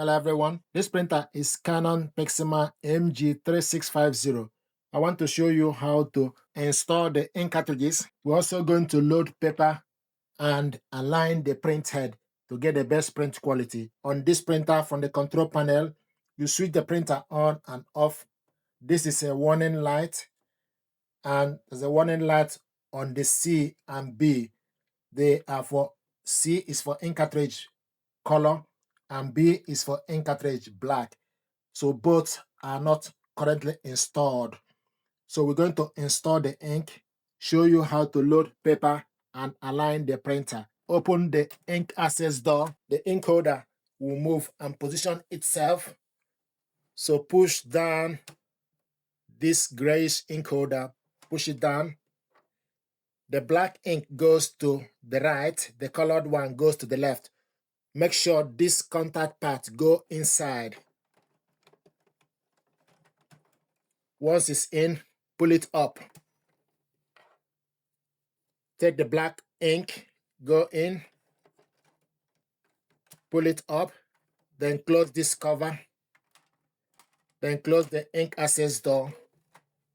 Hello everyone, this printer is Canon MG3650. I want to show you how to install the ink cartridges. We're also going to load paper and align the print head to get the best print quality. On this printer, from the control panel, you switch the printer on and off. This is a warning light, and there's a warning light on the C and B. They are for C is for ink cartridge color and B is for ink cartridge black. So both are not currently installed. So we're going to install the ink, show you how to load paper and align the printer. Open the ink access door. The ink holder will move and position itself. So push down this grayish ink holder, push it down. The black ink goes to the right, the colored one goes to the left. Make sure this contact part go inside. Once it's in, pull it up. Take the black ink, go in, pull it up, then close this cover, then close the ink access door,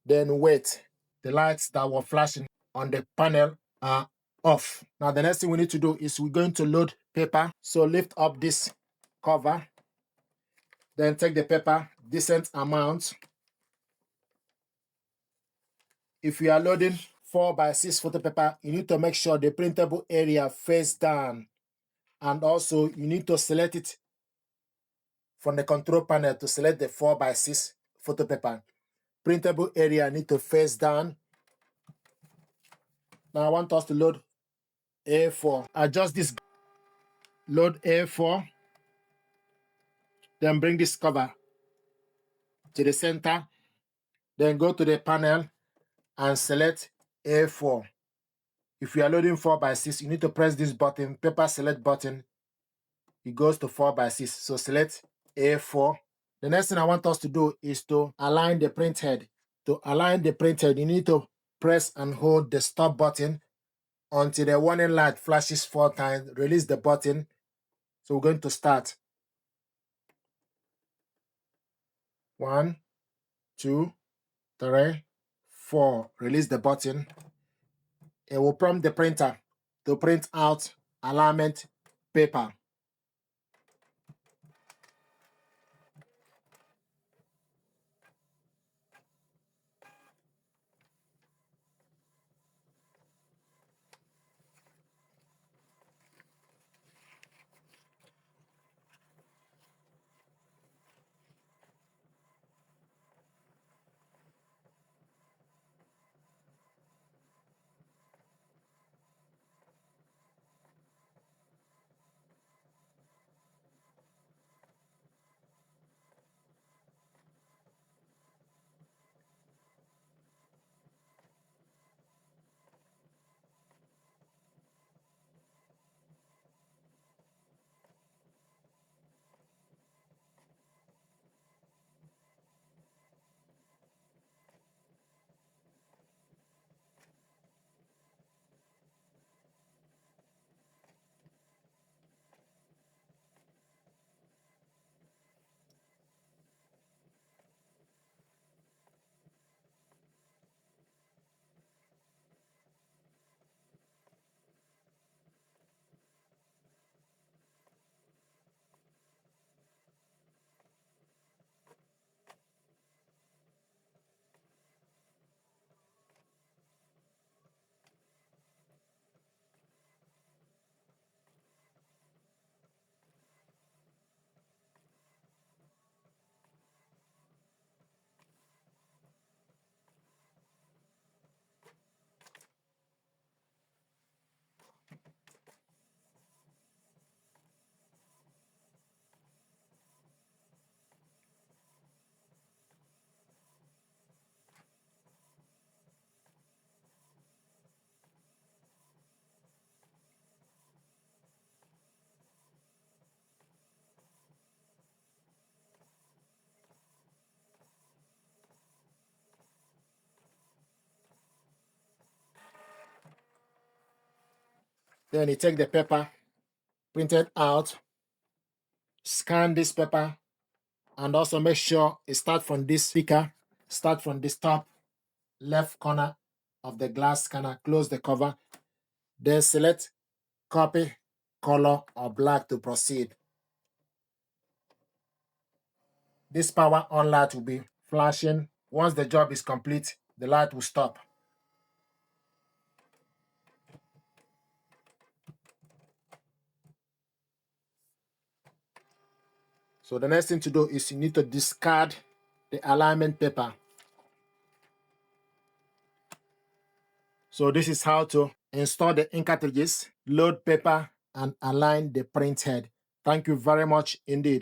then wait. The lights that were flashing on the panel are off. Now the next thing we need to do is we're going to load paper. So lift up this cover, then take the paper, decent amount. If you are loading 4x6 photo paper, you need to make sure the printable area face down. And also you need to select it from the control panel to select the 4x6 photo paper. Printable area need to face down. Now I want us to load A4. Adjust this, load A4. Then bring this cover to the center. Then go to the panel and select A4. If you are loading 4x6, you need to press this button, paper select button. It goes to 4x6. So select A4. The next thing I want us to do is to align the print head. To align the print head, you need to press and hold the stop button until the warning light flashes 4 times. Release the button. So we're going to start. 1, 2, 3, 4. Release the button. It will prompt the printer to print out alignment paper. Then you take the paper printed out, Scan this paper and also make sure it starts from this speaker, start from this top left corner of the glass scanner, close the cover, then select copy, color, or black to proceed. This power on light will be flashing. Once the job is complete, the light will stop. So the next thing to do is you need to discard the alignment paper. So this is how to install the ink cartridges, load paper, and align the print head. Thank you very much indeed.